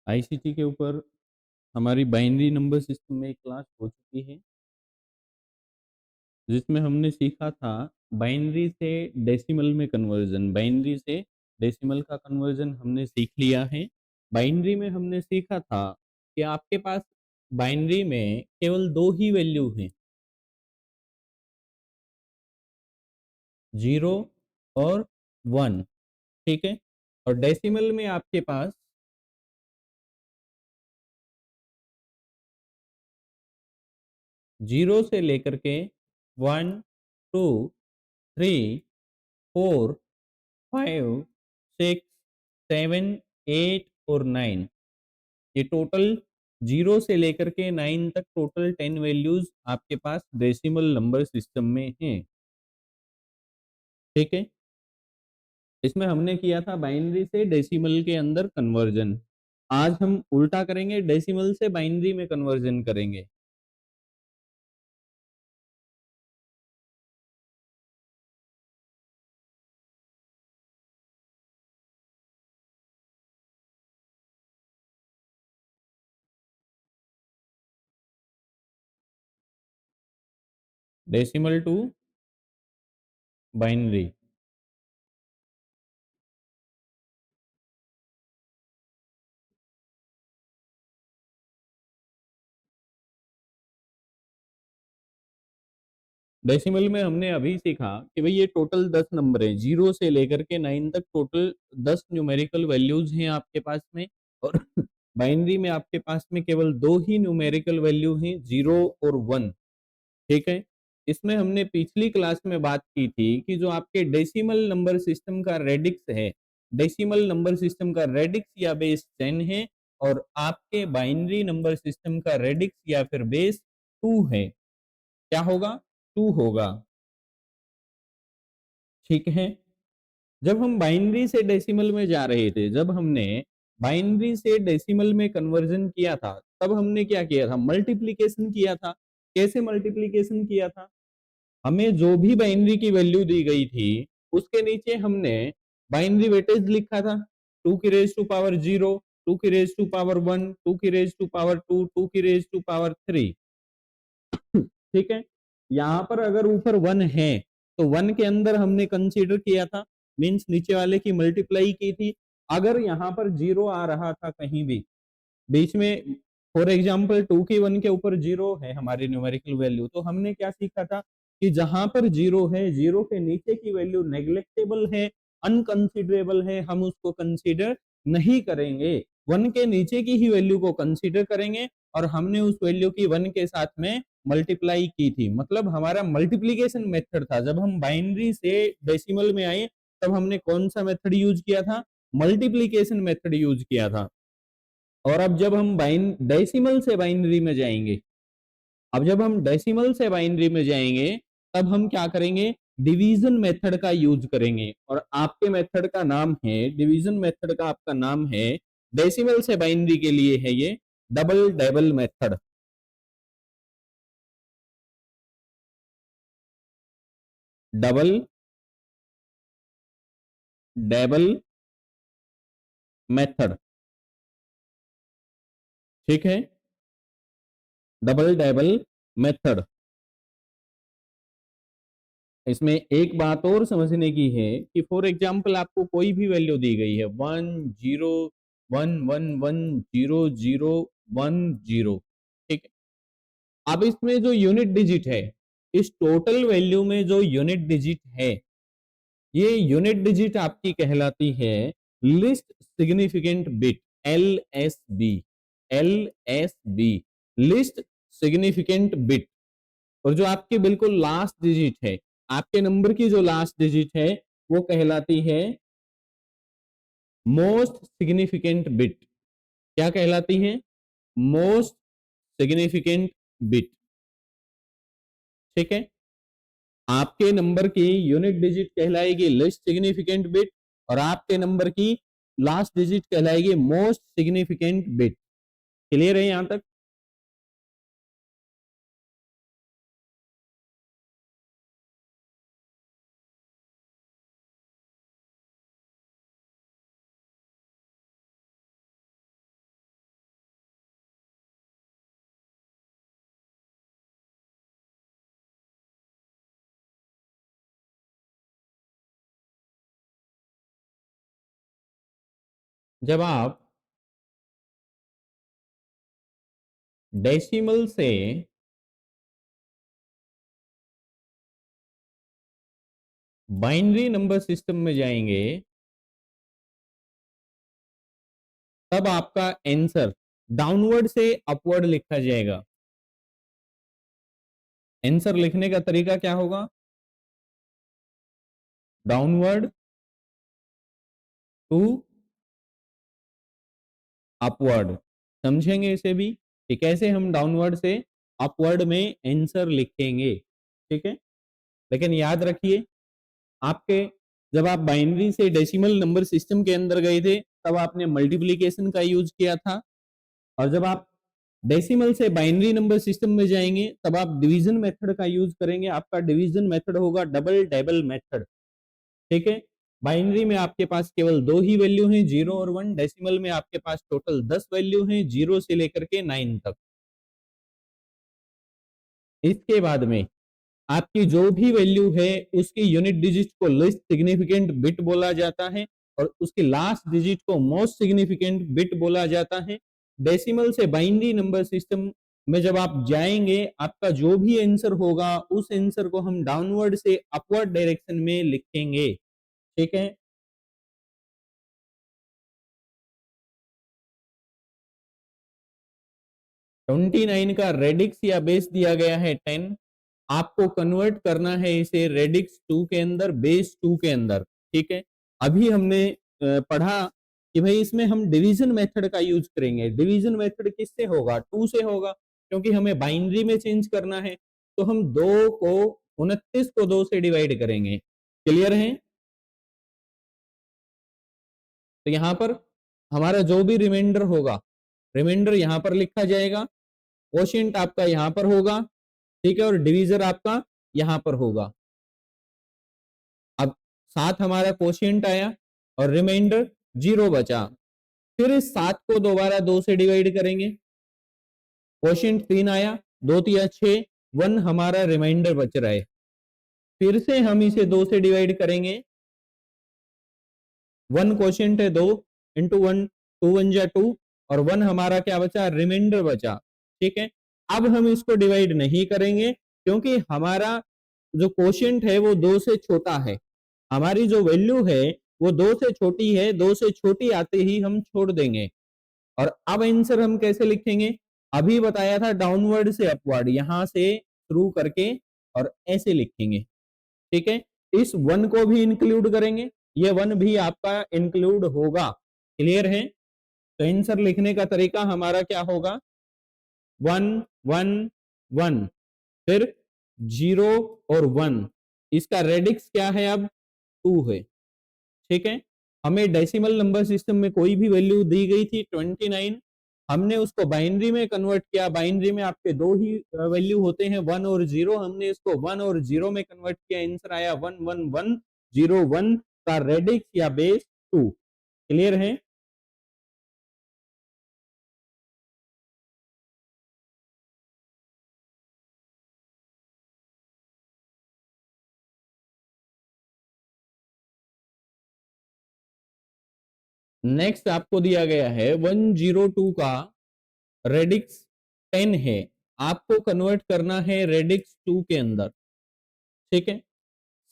ICT के ऊपर हमारी बाइनरी नंबर सिस्टम में एक क्लास हो चुकी है, जिसमें हमने सीखा था बाइनरी से डेसिमल में कन्वर्जन। बाइनरी से डेसिमल का कन्वर्जन हमने सीख लिया है। बाइनरी में हमने सीखा था कि आपके पास बाइनरी में केवल दो ही वैल्यू हैं, जीरो और वन। ठीक है। और डेसिमल में आपके पास जीरो से लेकर के one, two, three, four, five, six, seven, eight और नाइन, ये टोटल जीरो से लेकर के नाइन तक टोटल 10 वैल्यूज आपके पास डेसिमल नंबर सिस्टम में हैं। ठीक है। इसमें हमने किया था बाइनरी से डेसिमल के अंदर कन्वर्जन। आज हम उल्टा करेंगे, डेसिमल से बाइनरी में कन्वर्जन करेंगे। Decimal to binary. डेसिमल में हमने अभी सीखा कि भाई ये टोटल 10 नंबर है, जीरो से लेकर के नाइन तक टोटल 10 न्यूमेरिकल वैल्यूज हैं आपके पास में। और बाइनरी में आपके पास में केवल दो ही न्यूमेरिकल वैल्यू हैं, जीरो और वन। ठीक है। इसमें हमने पिछली क्लास में बात की थी कि जो आपके डेसिमल नंबर सिस्टम का रेडिक्स है, डेसिमल नंबर सिस्टम का रेडिक्स या बेस 10 है, और आपके बाइनरी नंबर सिस्टम का रेडिक्स या फिर बेस 2 है। क्या होगा? 2 होगा। ठीक है। जब हम बाइनरी से डेसिमल में जा रहे थे, जब हमने बाइनरी से डेसिमल में कन्वर्जन किया था, तब हमने क्या किया था? मल्टीप्लीकेशन किया था। कैसे मल्टीप्लीकेशन किया था? हमें जो भी बाइनरी की वैल्यू दी गई थी, उसके नीचे हमने बाइनरी वेटेज लिखा था। टू की raise to power zero, two की raise to power one, two की raise to power two, two की रेज टू पावर थ्री। ठीक है। यहाँ पर अगर ऊपर वन है तो वन के अंदर हमने कंसीडर किया था, मींस नीचे वाले की मल्टीप्लाई की थी। अगर यहाँ पर जीरो आ रहा था कहीं भी बीच में, फॉर एग्जाम्पल टू की वन के ऊपर जीरो है हमारी न्यूमेरिकल वैल्यू, तो हमने क्या सीखा था कि जहां पर जीरो है, जीरो के नीचे की वैल्यू नेग्लेक्टेबल है, अनकंसिडरेबल है, हम उसको कंसीडर नहीं करेंगे। वन के नीचे की ही वैल्यू को कंसीडर करेंगे। और हमने उस वैल्यू की वन के साथ में मल्टीप्लाई की थी, मतलब हमारा मल्टीप्लीकेशन मेथड था। जब हम बाइनरी से डेसिमल में आए, तब हमने कौन सा मेथड यूज किया था? मल्टीप्लीकेशन मेथड यूज किया था। और अब जब हम बाइन डेसिमल से बाइनरी में जाएंगे, अब जब हम डेसिमल से बाइनरी में जाएंगे, तब हम क्या करेंगे? डिवीजन मेथड का यूज करेंगे। और आपके मेथड का नाम है, डिवीजन मेथड का आपका नाम है, डेसिमल से बाइनरी के लिए है ये double devil method. Double devil method. ठीक है। Double devil method. इसमें एक बात और समझने की है कि फॉर एग्जाम्पल आपको कोई भी वैल्यू दी गई है, one, zero, one, one, one, zero, zero, one, zero. ठीक है। अब इसमें जो यूनिट डिजिट है, इस टोटल वैल्यू में जो यूनिट डिजिट है, ये यूनिट डिजिट आपकी कहलाती है least significant bit, L S B. L S B, least significant bit. और जो आपकी बिल्कुल लास्ट डिजिट है, आपके नंबर की जो लास्ट डिजिट है, वो कहलाती है मोस्ट सिग्निफिकेंट बिट। क्या कहलाती है? Most significant bit. ठीक है। आपके नंबर की यूनिट डिजिट कहलाएगी लिस्ट सिग्निफिकेंट बिट, और आपके नंबर की लास्ट डिजिट कहलाएगी मोस्ट सिग्निफिकेंट बिट। क्लियर है यहां तक? जब आप डेसिमल से बाइनरी नंबर सिस्टम में जाएंगे, तब आपका आंसर डाउनवर्ड से अपवर्ड लिखा जाएगा। आंसर लिखने का तरीका क्या होगा? Downward to upward. समझेंगे इसे भी कि कैसे हम डाउनवर्ड से अपवर्ड में आंसर लिखेंगे। ठीक है, लेकिन याद रखिए, आपके जब आप बाइनरी से डेसिमल नंबर सिस्टम के अंदर गए थे तब आपने मल्टीप्लिकेशन का यूज किया था, और जब आप डेसिमल से बाइनरी नंबर सिस्टम में जाएंगे तब आप डिवीजन मेथड का यूज करेंगे। आपका डिवीजन मेथड होगा डबल टेबल मेथड। ठीक है, बाइनरी में आपके पास केवल दो ही वैल्यू हैं, 0 और 1। डेसिमल में आपके पास टोटल 10 वैल्यू हैं, 0 से लेकर के 9 तक। इसके बाद में आपकी जो भी वैल्यू है उसकी यूनिट डिजिट को लिस्ट सिग्निफिकेंट बिट बोला जाता है, और उसके लास्ट डिजिट को मोस्ट सिग्निफिकेंट बिट बोला जाता है। डेसिमल से बाइनरी नंबर सिस्टम में जब आप जाएंगे, आपका जो भी आंसर होगा उस आंसर को हम डाउनवर्ड से अपवर्ड डायरेक्शन में लिखेंगे। ठीक है, 29 का रेडिक्स या बेस दिया गया है 10। आपको कन्वर्ट करना है इसे रेडिक्स 2 के अंदर, बेस 2 के अंदर। ठीक है, अभी हमने पढ़ा कि भाई इसमें हम डिवीजन मेथड का यूज करेंगे। डिवीजन मेथड किससे होगा? 2 से होगा, क्योंकि हमें बाइनरी में चेंज करना है। तो हम 2 को 29 को 2 से डिवाइड करेंगे। क्लियर है? तो यहाँ पर हमारा जो भी रिमाइंडर होगा, रिमाइंडर यहाँ पर लिखा जाएगा, क्वोशिएंट आपका यहाँ पर होगा। ठीक है, और डिवीजर आपका यहाँ पर होगा। अब 7 हमारा क्वोशिएंट आया और रिमाइंडर 0 बचा। फिर इस 7 को दोबारा 2 से डिवाइड करेंगे। क्वोशिएंट 3 आया, 2 तिया 6, 1 हमारा रिमाइंडर बच रहा है। फिर से हम इसे 2 से डिवाइड करेंगे। 1 क्वोशिएंट है, 2 इंटू 1, 2 1 जा 2, और 1 हमारा क्या बचा? रिमाइंडर बचा। ठीक है, अब हम इसको डिवाइड नहीं करेंगे, क्योंकि हमारा जो क्वोशिएंट है वो 2 से छोटा है। हमारी जो वैल्यू है वो 2 से छोटी है, 2 से छोटी आते ही हम छोड़ देंगे। और अब आंसर हम कैसे लिखेंगे? अभी बताया था डाउनवर्ड से अपवर्ड, यहां से शुरू करके और ऐसे लिखेंगे। ठीक है, इस 1 को भी इंक्लूड करेंगे, ये 1 भी आपका इंक्लूड होगा। क्लियर है? तो आंसर लिखने का तरीका हमारा क्या होगा? 1 1 1, फिर 0 और 1। इसका रेडिक्स क्या है? अब 2 है। ठीक है, हमें डेसिमल नंबर सिस्टम में कोई भी वैल्यू दी गई थी 29, हमने उसको बाइनरी में कन्वर्ट किया। बाइनरी में आपके दो ही वैल्यू होते हैं, 1 और 0। हमने इसको 1 और 0 में कन्वर्ट किया, आंसर आया 1 1 1 0 1 का रेडिक्स या बेस 2। क्लियर है? नेक्स्ट आपको दिया गया है 102 का रेडिक्स 10 है, आपको कन्वर्ट करना है रेडिक्स 2 के अंदर। ठीक है,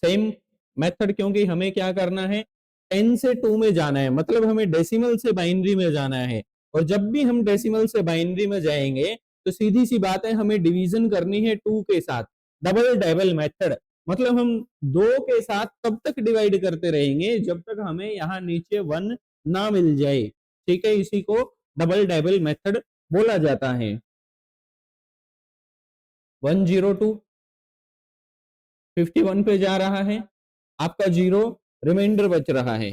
सेम मेथड, क्योंकि हमें क्या करना है? 10 से 2 में जाना है, मतलब हमें डेसिमल से बाइनरी में जाना है। और जब भी हम डेसिमल से बाइनरी में जाएंगे तो सीधी सी बात है, हमें डिवीजन करनी है 2 के साथ, डबल डेबल मेथड। मतलब हम 2 के साथ तब तक डिवाइड करते रहेंगे जब तक हमें यहाँ नीचे 1 ना मिल जाए। ठीक है, इसी को डबल डेबल मेथड बोला जाता है। 102 51 पे जा रहा है, आपका 0 रिमाइंडर बच रहा है।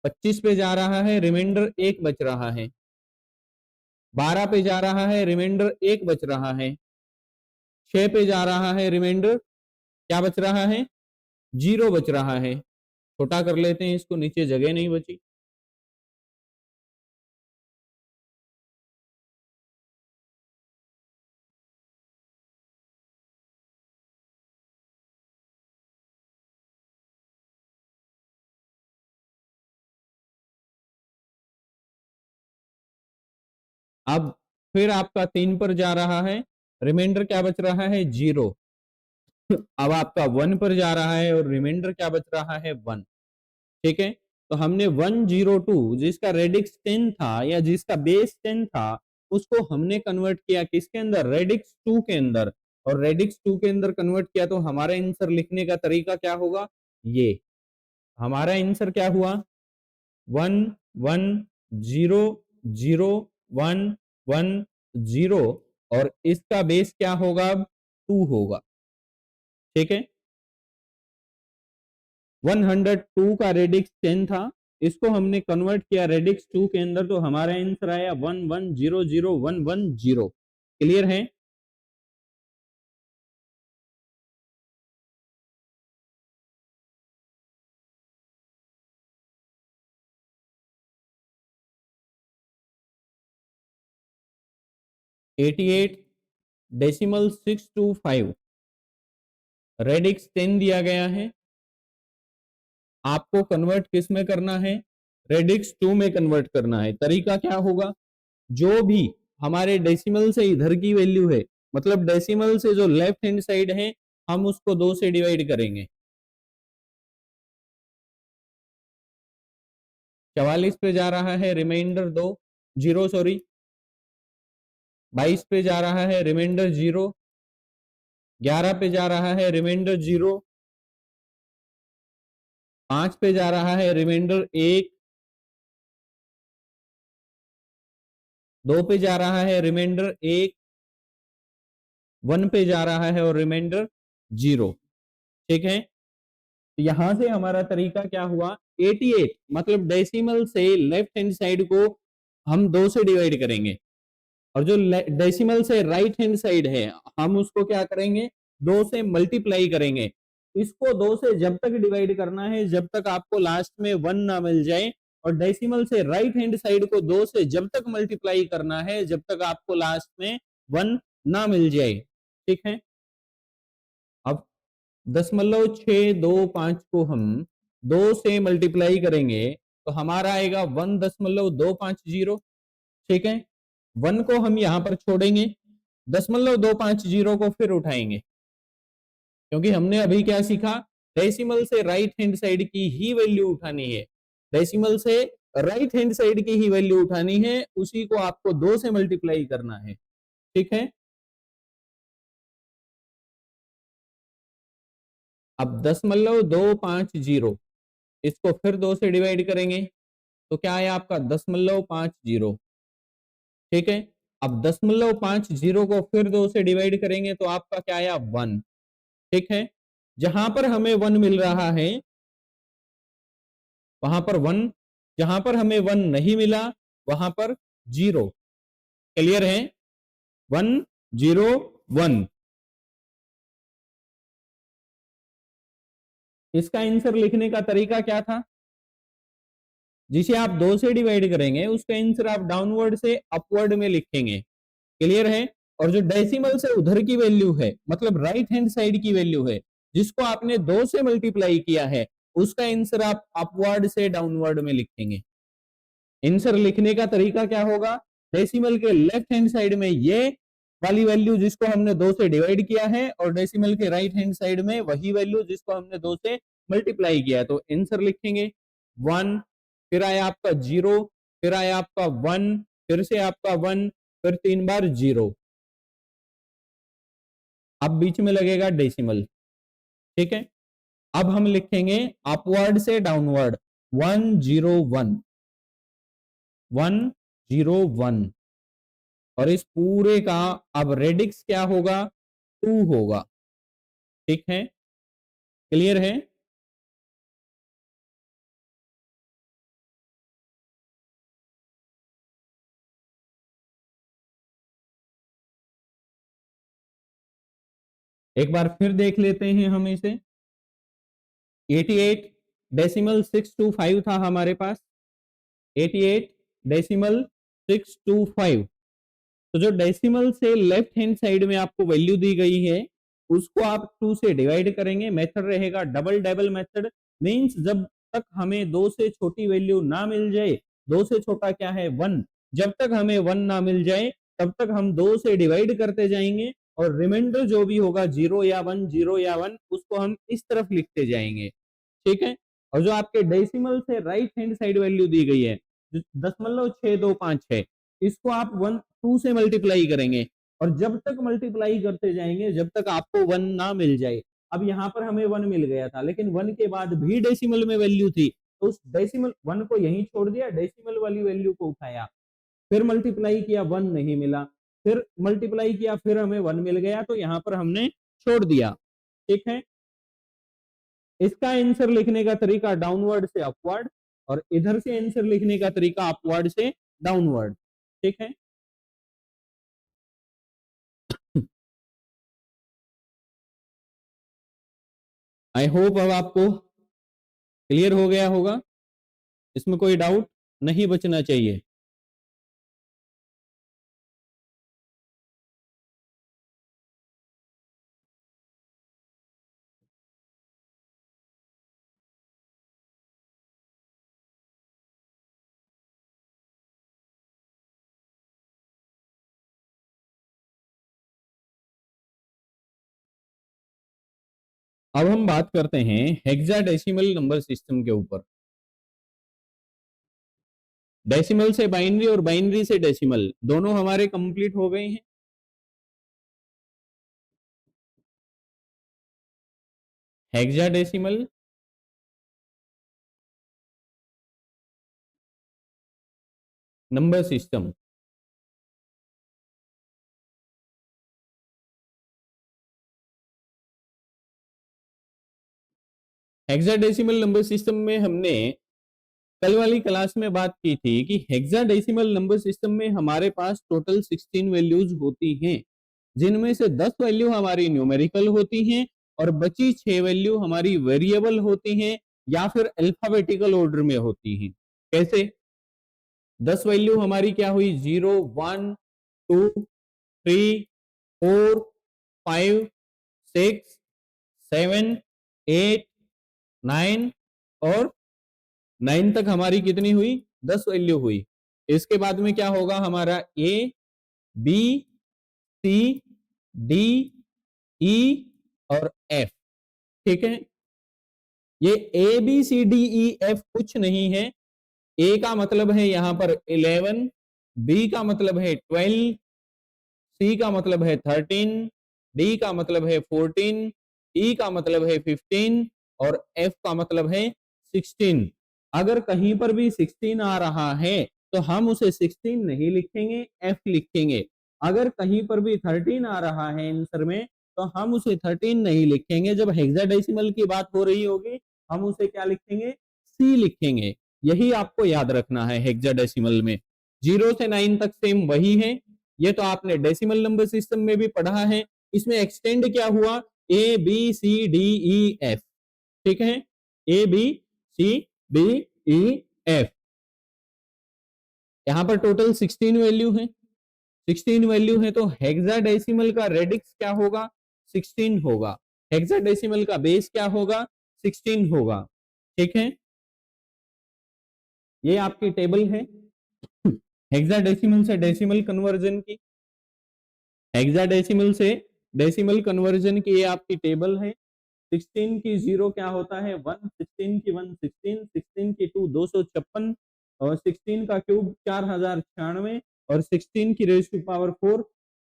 25 पे जा रहा है, रिमाइंडर 1 बच रहा है। 12 पे जा रहा है, रिमाइंडर 1 बच रहा है। 6 पे जा रहा है, रिमाइंडर क्या बच रहा है? 0 बच रहा है। छोटा कर लेते हैं इसको, नीचे जगह नहीं बची। अब फिर आपका 3 पर जा रहा है, रिमाइंडर क्या बच रहा है 0। अब आपका 1 पर जा रहा है और रिमाइंडर क्या बच रहा है 1। ठीक है, तो हमने 102 जिसका रेडिक्स 10 था या जिसका बेस 10 था उसको हमने कन्वर्ट किया किसके अंदर, रेडिक्स 2 के अंदर। और रेडिक्स 2 के अंदर कन्वर्ट किया तो हमारा आंसर लिखने का तरीका क्या होगा, ये हमारा आंसर क्या हुआ, 1 1 0 0 1 1 0 और इसका बेस क्या होगा, अब 2 होगा। ठीक है, 102 का रेडिक्स 10 था, इसको हमने कन्वर्ट किया रेडिक्स 2 के अंदर तो हमारा आंसर आया 1 1 0 0 1 1 0। क्लियर है। 88 डेसिमल 625 रेडिक्स 10 दिया गया है, आपको कन्वर्ट किस में करना है, रेडिक्स 2 में कन्वर्ट करना है। तरीका क्या होगा, जो भी हमारे डेसिमल से इधर की वैल्यू है, मतलब डेसिमल से जो लेफ्ट हैंड साइड है हम उसको 2 से डिवाइड करेंगे। 44 पे जा रहा है रिमाइंडर 2 जीरो सॉरी, 22 पे जा रहा है रिमाइंडर 0, 11 पे जा रहा है रिमाइंडर 0, 5 पे जा रहा है रिमाइंडर 1, 2 पे जा रहा है रिमाइंडर 1, 1 पे जा रहा है और रिमाइंडर 0। ठीक है, तो यहां से हमारा तरीका क्या हुआ, 88 मतलब डेसिमल से लेफ्ट हैंड साइड को हम 2 से डिवाइड करेंगे और जो डेसिमल से राइट हैंड साइड है हम उसको क्या करेंगे, 2 से मल्टीप्लाई करेंगे। इसको 2 से जब तक डिवाइड करना है जब तक आपको लास्ट में 1 ना मिल जाए, और डेसिमल से राइट हैंड साइड को 2 से जब तक मल्टीप्लाई करना है जब तक आपको लास्ट में 1 ना मिल जाए। ठीक है, अब 0.625 को हम 2 से मल्टीप्लाई करेंगे तो हमारा आएगा 1.250। ठीक है, 1 को हम यहां पर छोड़ेंगे, 0.250 को फिर उठाएंगे, क्योंकि हमने अभी क्या सीखा, डेसिमल से राइट हैंड साइड की ही वैल्यू उठानी है। डेसिमल से राइट हैंड साइड की ही वैल्यू उठानी है, उसी को आपको 2 से मल्टीप्लाई करना है। ठीक है, अब 0.250 इसको फिर 2 से डिवाइड करेंगे तो क्या आया आपका 0.50। ठीक है, अब 0.50 को फिर 2 से डिवाइड करेंगे तो आपका क्या आया 1। ठीक है, जहां पर हमें 1 मिल रहा है वहां पर 1, जहां पर हमें 1 नहीं मिला वहां पर 0। क्लियर है, 1 0 1। इसका आंसर लिखने का तरीका क्या था, जिसे आप 2 से डिवाइड करेंगे उसका आंसर आप डाउनवर्ड से अपवर्ड में लिखेंगे। क्लियर है, और जो डेसिमल से उधर की वैल्यू है मतलब राइट हैंड साइड की वैल्यू है जिसको आपने 2 से मल्टीप्लाई किया है उसका आंसर आप अपवर्ड से डाउनवर्ड में लिखेंगे। आंसर लिखने का तरीका क्या होगा, डेसिमल के लेफ्ट हैंड साइड में ये वाली वैल्यू जिसको हमने 2 से डिवाइड किया है और डेसिमल के राइट हैंड साइड में वही वैल्यू जिसको हमने 2 से मल्टीप्लाई किया है, तो आंसर लिखेंगे 1, फिर आया आपका 0, फिर आया आपका 1, फिर से आपका 1, फिर 3 बार 0, अब बीच में लगेगा डेसिमल। ठीक है, अब हम लिखेंगे अपवर्ड से डाउनवर्ड 1 0 1 1 0 1 और इस पूरे का अब रेडिक्स क्या होगा, 2 होगा। ठीक है, क्लियर है। एक बार फिर देख लेते हैं हम इसे, 88 डेसिमल 625 था हमारे पास, 88 डेसिमल 625। तो जो डेसिमल से लेफ्ट हैंड साइड में आपको वैल्यू दी गई है उसको आप 2 से डिवाइड करेंगे। मेथड रहेगा डबल डेबल मेथड, मींस जब तक हमें 2 से छोटी वैल्यू ना मिल जाए, 2 से छोटा क्या है 1, जब तक हमें 1 ना मिल जाए तब तक हम 2 से डिवाइड करते जाएंगे और रिमाइंडर जो भी होगा 0 या 1, 0 या 1, उसको हम इस तरफ लिखते जाएंगे। ठीक है। और जो आपके डेसिमल से राइट हैंड साइड वैल्यू दी गई है, 0.6256 है, इसको आप 2 से मल्टीप्लाई करेंगे और जब तक मल्टीप्लाई करते जाएंगे जब तक आपको 1 ना मिल जाए। अब यहाँ पर हमें 1 मिल गया था, लेकिन 1 के बाद भी डेसिमल में वैल्यू थी, तो उस डेसिमल 1 को यहीं छोड़ दिया, डेसिमल वाली वैल्यू को उठाया, फिर मल्टीप्लाई किया, 1 नहीं मिला, फिर मल्टीप्लाई किया, फिर हमें 1 मिल गया, तो यहाँ पर हमने छोड़ दिया। ठीक है। इसका आंसर लिखने का तरीका डाउनवर्ड से अपवर्ड और इधर से आंसर लिखने का तरीका अपवर्ड से डाउनवर्ड। ठीक है। आई होप अब आपको क्लियर हो गया होगा, इसमें कोई डाउट नहीं बचना चाहिए। अब हम बात करते हैं हेक्साडेसिमल नंबर सिस्टम के ऊपर। डेसिमल से बाइनरी और बाइनरी से डेसिमल दोनों हमारे कंप्लीट हो गए हैं। Hexadecimal number system, hexadecimal number system में हमने कल वाली क्लास में बात की थी कि हेक्साडेसिमल नंबर सिस्टम में हमारे पास टोटल 16 वैल्यूज होती हैं, जिनमें से 10 वैल्यू हमारी न्यूमेरिकल होती हैं और बची 6 वैल्यू हमारी वेरिएबल होती हैं या फिर अल्फाबेटिकल ऑर्डर में होती हैं। कैसे? 10 वैल्यू हमारी क्या हुई? 0, 1, 2, 3, 4, 5, 6, 7, 8, 9 और 9 तक हमारी कितनी हुई? 10 वैल्यू हुई। इसके बाद में क्या होगा? हमारा ए, बी, सी, डी, ई और एफ। ठीक है। ये A B C D E F कुछ नहीं है। ए का मतलब है यहां पर 11, बी का मतलब है 12, सी का मतलब है 13, डी का मतलब है 14, ई का मतलब है 15 और एफ का मतलब है 16। अगर कहीं पर भी 16 आ रहा है तो हम उसे 16 नहीं लिखेंगे, एफ लिखेंगे। अगर कहीं पर भी 13 आ रहा है आंसर में तो हम उसे 13 नहीं लिखेंगे। जब हेक्साडेसिमल की बात हो रही होगी हम उसे क्या लिखेंगे? सी लिखेंगे। यही आपको याद रखना है हेक्साडेसिमल में। 0 से 9 तक सेम वही है। ये तो आपने डेसिमल नंबर सिस्टम में भी पढ़ा है। इसमें एक्सटेंड क्या हुआ? A B C D E F. ठीक है। A B C D E F. यहां पर टोटल 16 वैल्यू है। 16 वैल्यू है तो हेक्साडेसिमल का रेडिक्स क्या होगा? 16 होगा। हेक्साडेसिमल का बेस क्या होगा? 16 होगा। ठीक है। ये आपकी टेबल है हेक्साडेसिमल से डेसिमल कन्वर्जन की। हेक्साडेसिमल से डेसिमल कन्वर्जन की ये आपकी टेबल है। 16 की 0 क्या होता है? 1, 16 की 1 16, 16 की 2 256 और 16 का क्यूब 4096 और 16 की रेज टू पावर 4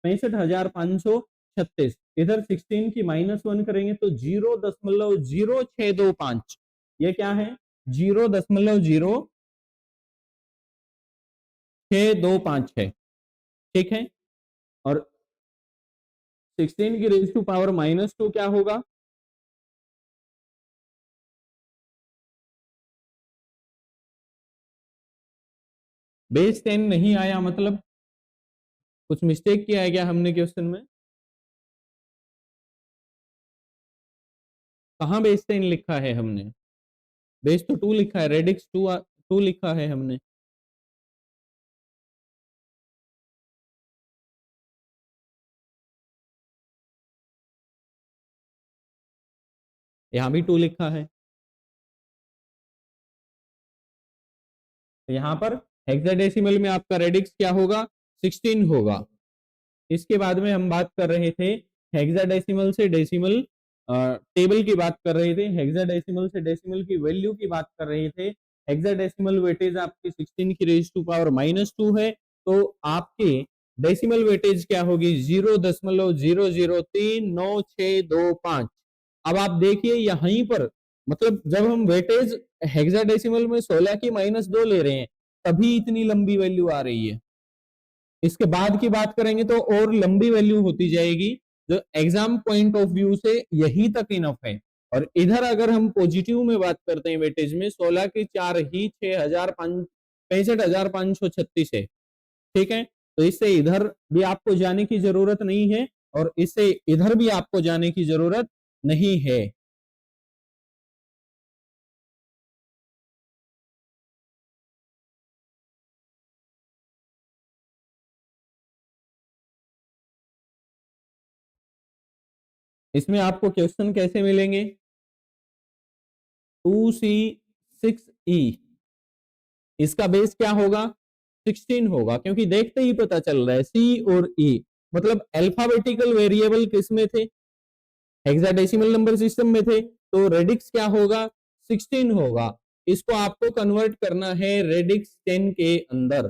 65,536। इधर 16 की -1 करेंगे तो 0.0625। ये क्या है? 0.0625 है। ठीक है। और 16 की रेज टू पावर -2 क्या होगा? बेस 10 नहीं आया मतलब कुछ मिस्टेक किया है क्या हमने क्वेश्चन में? कहाँ बेस 10 लिखा है हमने? बेस तो 2 लिखा है, रेडिक्स 2 लिखा है हमने। यहाँ भी 2 लिखा है। यहाँ पर हेक्साडेसिमल में आपका रेडिक्स क्या होगा, 16 होगा। इसके बाद में हम बात कर रहे थे हेक्साडेसिमल से डेसिमल टेबल की बात कर रहे थे, हेक्साडेसिमल से डेसिमल की वैल्यू की बात कर रहे थे। हेक्साडेसिमल वेटेज आपकी 16 की रेज टू पावर -2 है, तो आपके डेसिमल वेटेज क्या होगी, 0.0039625। अब आप देखिए यहीं पर, मतलब जब हम वेटेज हेक्साडेसिमल में 16 की -2 ले रहे हैं तभी इतनी लंबी वैल्यू आ रही है। इसके बाद की बात करेंगे तो और लंबी वैल्यू होती जाएगी, जो एग्जाम पॉइंट ऑफ व्यू से यही तक इनफ है। और इधर अगर हम पॉजिटिव में बात करते हैं वेटेज में, 16 की 4 ही 65,536 है। ठीक है, तो इससे इधर भी आपको जाने की जरूरत नहीं है और इससे इधर भी आपको जाने की जरूरत नहीं है। इसमें आपको क्वेश्चन कैसे मिलेंगे, 2C6E, इसका बेस क्या होगा, 16 होगा, क्योंकि देखते ही पता चल रहा है सी और ई मतलब अल्फाबेटिकल वेरिएबल किस में थे, हेक्साडेसिमल नंबर सिस्टम में थे, तो रेडिक्स क्या होगा, 16 होगा। इसको आपको कन्वर्ट करना है रेडिक्स 10 के अंदर।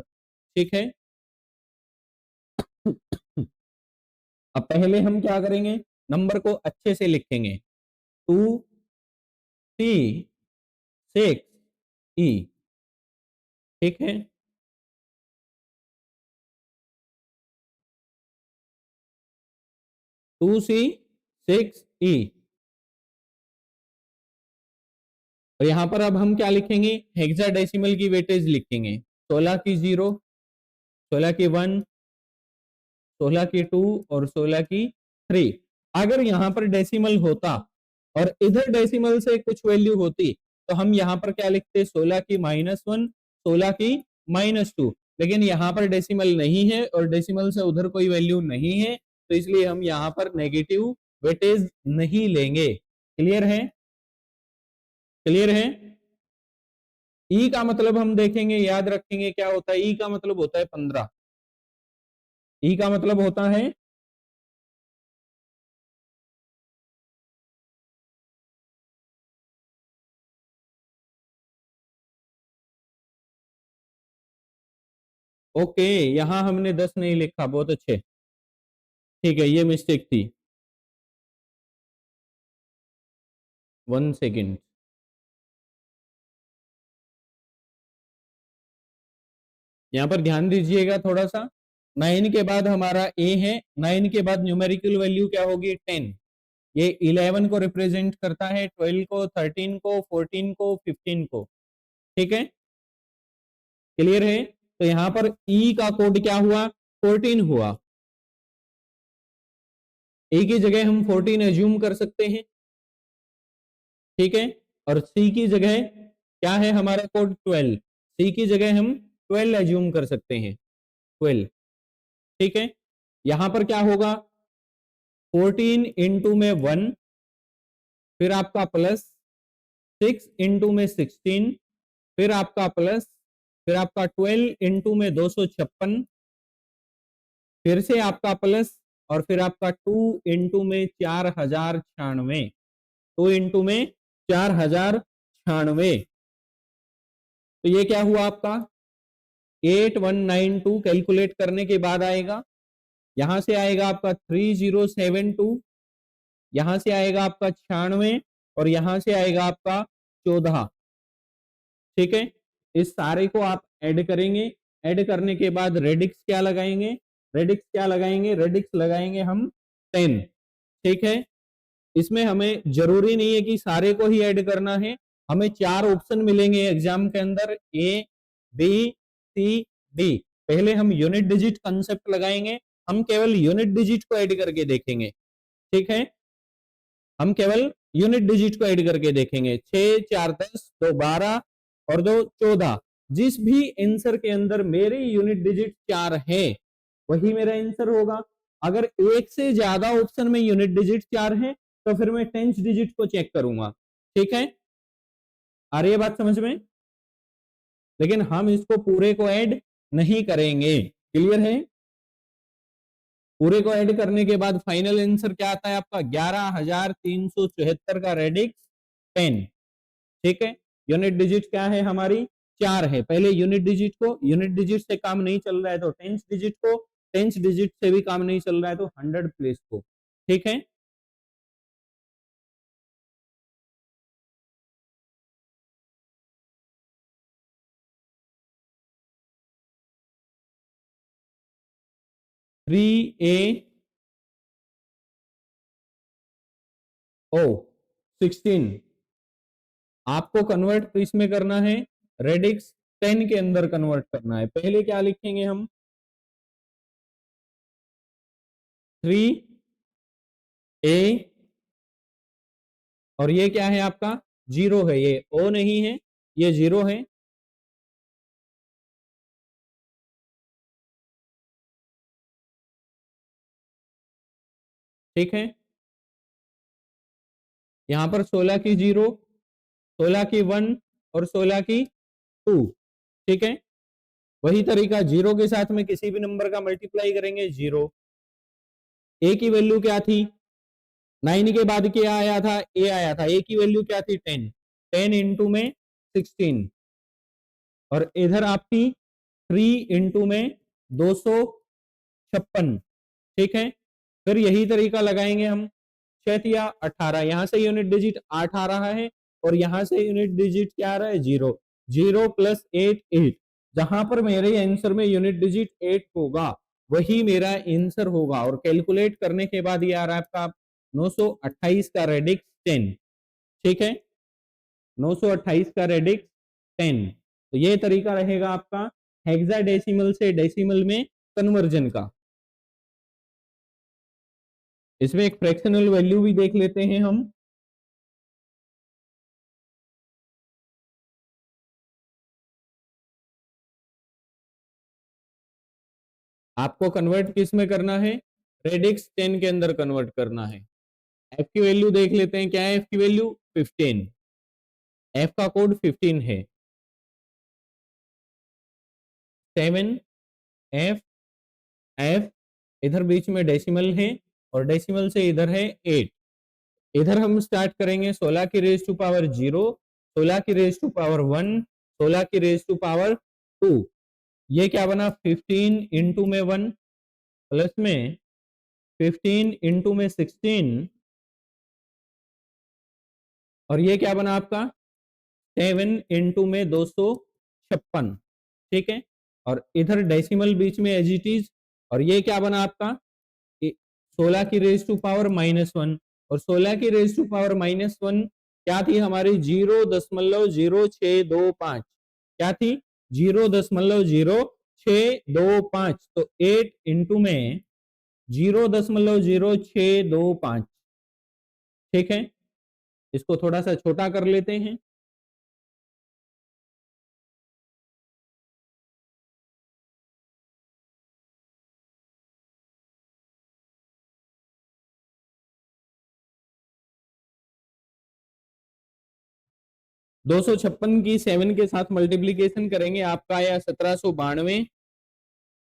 ठीक है, अब पहले हम क्या करेंगे, नंबर को अच्छे से लिखेंगे, 2C6E। ठीक है, 2C6E। और यहां पर अब हम क्या लिखेंगे, हेक्साडेसिमल की वेटेज लिखेंगे, 16 की 0, 16 की 1, 16 की 2 और 16 की 3। अगर यहां पर डेसिमल होता और इधर डेसिमल से कुछ वैल्यू होती तो हम यहां पर क्या लिखते, 16 की -1, 16 की -2, लेकिन यहां पर डेसिमल नहीं है और डेसिमल से उधर कोई वैल्यू नहीं है, तो इसलिए हम यहां पर नेगेटिव वेटेज नहीं लेंगे। क्लियर है, क्लियर है। ई का मतलब हम देखेंगे, याद रखेंगे क्या होता है, ई का मतलब होता है 15। ई का मतलब होता है, ओके, यहां हमने 10 नहीं लिखा, बहुत अच्छे, ठीक है, ये मिस्टेक थी। 1 सेकेंड, यहाँ पर ध्यान दीजिएगा थोड़ा सा। 9 के बाद हमारा ए है, 9 के बाद न्यूमेरिकल वैल्यू क्या होगी, 10। ये 11 को रिप्रेजेंट करता है, 12 को, 13 को, 14 को, 15 को। ठीक है, क्लियर है। तो यहाँ पर ई का कोड क्या हुआ, 14 हुआ। ए की जगह हम 14 एज्यूम कर सकते हैं। ठीक है, और सी की जगह क्या है हमारा कोड, 12। सी की जगह हम 12 एज्यूम कर सकते हैं, 12। ठीक है, यहां पर क्या होगा, 14 इंटू में 1, फिर आपका प्लस 6 इंटू में 16, फिर आपका प्लस, फिर आपका 12 इंटू में 256, फिर से आपका प्लस, और फिर आपका 2 इंटू में 4096, 2 इंटू में 4096। तो ये क्या हुआ आपका, 8192 कैलकुलेट करने के बाद आएगा, यहां से आएगा आपका 3072, यहां से आएगा आपका 96, और यहां से आएगा आपका 14। ठीक है, इस सारे को आप ऐड करेंगे, ऐड करने के बाद रेडिक्स क्या लगाएंगे, रेडिक्स क्या लगाएंगे, रेडिक्स लगाएंगे हम 10। ठीक है, इसमें हमें जरूरी नहीं है कि सारे को ही ऐड करना है, हमें 4 ऑप्शन मिलेंगे एग्जाम के अंदर, ए, बी, सी, डी। पहले हम यूनिट डिजिट कंसेप्ट लगाएंगे, हम केवल यूनिट डिजिट को ऐड करके देखेंगे। ठीक है, हम केवल यूनिट डिजिट को ऐड करके देखेंगे, 6 4 10 2 12 और 2 14। जिस भी आंसर के अंदर मेरे यूनिट डिजिट 4 है वही मेरा आंसर होगा। अगर एक से ज्यादा ऑप्शन में यूनिट डिजिट 4 है तो फिर मैं टेंथ डिजिट को चेक करूंगा। ठीक है, आ रही है बात समझ में। लेकिन हम इसको पूरे को ऐड नहीं करेंगे। क्लियर है? पूरे को ऐड करने के बाद फाइनल आंसर क्या आता है आपका? 11,374 का रेडिक्स 10। ठीक है, यूनिट डिजिट क्या है हमारी? 4 है। पहले यूनिट डिजिट को, यूनिट डिजिट से काम नहीं चल रहा है तो टेंस डिजिट को, टेंस डिजिट से भी काम नहीं चल रहा है तो 100 प्लेस को। ठीक है, थ्री ए ओ 16 आपको कन्वर्ट किस में करना है? रेडिक्स 10 के अंदर कन्वर्ट करना है। पहले क्या लिखेंगे हम? 3a और ये क्या है आपका? जीरो है, ये ओ नहीं है, ये जीरो है। ठीक है, यहां पर 16 की जीरो, 16 की वन और 16 की टू। ठीक है, वही तरीका जीरो के साथ में किसी भी नंबर का मल्टीप्लाई करेंगे जीरो। ए की वैल्यू क्या थी? 9 के बाद क्या आया था? ए आया था। ए की वैल्यू क्या थी? 10। 10 इंटू में 16 और इधर आपकी 3 इंटू में 256। ठीक है, फिर यही तरीका लगाएंगे हम। 6 या 18, यहां से यूनिट डिजिट 8 आ रहा है और यहां से यूनिट डिजिट क्या आ रहा है? जीरो। Zero plus 8 8। जहां पर मेरे आंसर में यूनिट डिजिट 8 होगा वही मेरा आंसर होगा। और कैलकुलेट करने के बाद ये आ रहा है आपका 928 का रेडिक्स 10। ठीक है, 928 का रेडिक्स 10। तो ये तरीका रहेगा आपका हेक्साडेसिमल से डेसिमल में कन्वर्जन का। इसमें एक फ्रैक्शनल वैल्यू भी देख लेते हैं हम। आपको कन्वर्ट किस में करना है? रेडिक्स 10 के अंदर कन्वर्ट करना है। एफ की वैल्यू देख लेते हैं, क्या है एफ की वैल्यू? 15। एफ का कोड 15 है। 7 एफ एफ, इधर बीच में डेसिमल है और डेसिमल से इधर है 8। इधर हम स्टार्ट करेंगे 16 की रेज टू पावर 0, 16 की रेज टू पावर 1, 16 की रेज टू पावर 2। ये क्या बना? 15 इंटू में 1 प्लस में 15 इंटू में 16 और ये क्या बना आपका? 7 इंटू में 256। ठीक है, और इधर डेसिमल बीच में एज इट इज। और ये क्या बना आपका? 16 की रेज टू पावर -1 और 16 की रेज टू पावर -1 क्या थी हमारी? 0.0625। क्या थी? 0.0625। तो 8 इंटू में 0.0625। ठीक है, इसको थोड़ा सा छोटा कर लेते हैं। 256 की 7 के साथ मल्टीप्लीकेशन करेंगे, आपका आया 1792।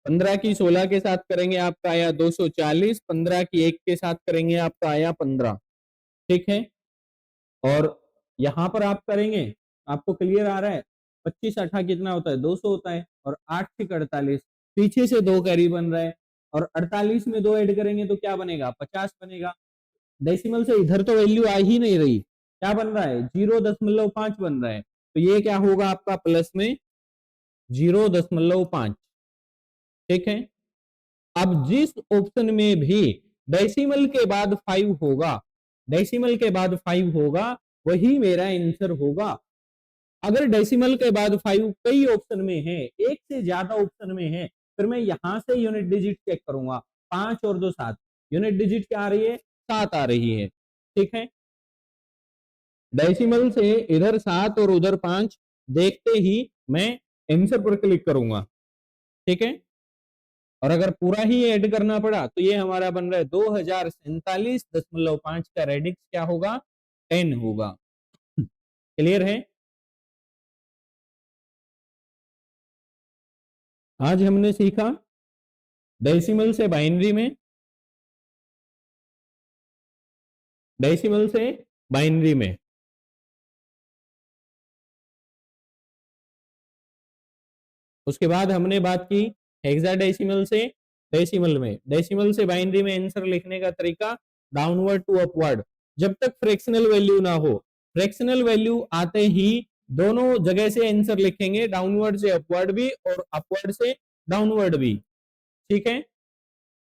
15 की 16 के साथ करेंगे, आपका आया 240। 15 की 1 के साथ करेंगे, आपका आया 15। ठीक है, और यहां पर आप करेंगे, आपको क्लियर आ रहा है? 25 8 कितना होता है? 200 होता है। और 8 6 48, पीछे से दो कैरी बन रहा है और 48 में दो ऐड करेंगे तो क्या बनेगा? 50 बनेगा। डेसिमल से इधर तो वैल्यू आ ही नहीं रही, क्या बन रहा है? 0.5 बन रहा है। तो ये क्या होगा आपका? प्लस में 0.5। ठीक है, अब जिस ऑप्शन में भी डेसिमल के बाद 5 होगा, डेसिमल के बाद 5 होगा, वही मेरा आंसर होगा। अगर डेसिमल के बाद 5 कई ऑप्शन में है, एक से ज्यादा ऑप्शन में है, फिर मैं यहां से यूनिट डिजिट चेक करूंगा। 5 और 2 7, यूनिट डिजिट क्या आ रही है? 7 आ रही है। ठीक है, डेसिमल से इधर 7 और उधर 5 देखते ही मैं आंसर पर क्लिक करूंगा। ठीक है, और अगर पूरा ही ऐड करना पड़ा तो ये हमारा बन रहा है 2047.5 का रेडिक्स क्या होगा? 10 होगा। क्लियर है? आज हमने सीखा डेसिमल से बाइनरी में, डेसिमल से बाइनरी में। उसके बाद हमने बात की हेक्साडेसिमल से डेसिमल में। डेसिमल से बाइनरी में आंसर लिखने का तरीका डाउनवर्ड टू अपवर्ड। जब तक फ्रैक्शनल वैल्यू ना हो, फ्रैक्शनल वैल्यू आते ही दोनों जगह से आंसर लिखेंगे, डाउनवर्ड से अपवर्ड भी और अपवर्ड से डाउनवर्ड भी। ठीक है,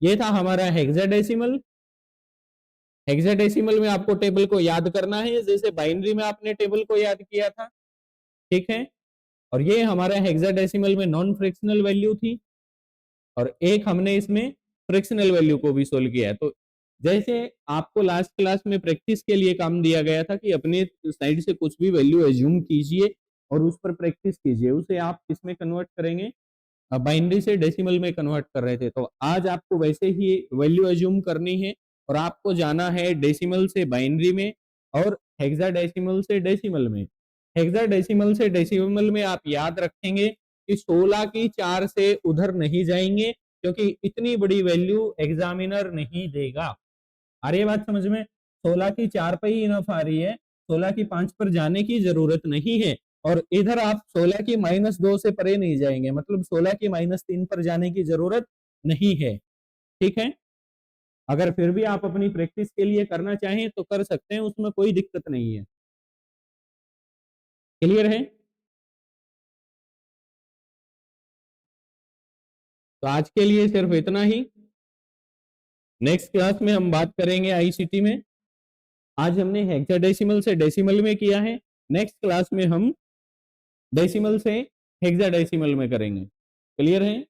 ये था हमारा हेक्साडेसिमल। हेक्साडेसिमल में आपको टेबल को याद करना है जैसे बाइनरी में आपने टेबल को याद किया था। ठीक है, और ये हमारा हेक्साडेसिमल में नॉन फ्रैक्शनल वैल्यू थी और एक हमने इसमें फ्रैक्शनल वैल्यू को भी सोल्व किया है। तो जैसे आपको लास्ट क्लास में प्रैक्टिस के लिए काम दिया गया था कि अपने साइड से कुछ भी वैल्यू एज्यूम कीजिए और उस पर प्रैक्टिस कीजिए, उसे आप किसमें कन्वर्ट करेंगे, बाइनरी से डेसिमल में कन्वर्ट कर रहे थे। तो आज आपको वैसे ही वैल्यू एज्यूम करनी है और आपको जाना है डेसिमल से बाइनरी में और हेक्साडेसिमल से डेसिमल में। हेक्साडेसिमल से डेसिमल में आप याद रखेंगे कि 16 की 4 से उधर नहीं जाएंगे क्योंकि इतनी बड़ी वैल्यू एग्जामिनर नहीं देगा। आ रही है बात समझ में? 16 की 4 पे ही इनफ आ रही है, 16 की 5 पर जाने की जरूरत नहीं है। और इधर आप 16 की -2 से परे नहीं जाएंगे, मतलब 16 की -3 पर जाने की जरूरत नहीं है। ठीक है, अगर फिर भी आप अपनी प्रैक्टिस के लिए करना चाहें तो कर सकते हैं, उसमें कोई दिक्कत नहीं है। क्लियर है? तो आज के लिए सिर्फ इतना ही। नेक्स्ट क्लास में हम बात करेंगे आईसीटी में। आज हमने हेक्साडेसिमल से डेसिमल में किया है, नेक्स्ट क्लास में हम डेसिमल से हेक्साडेसिमल में करेंगे। क्लियर है?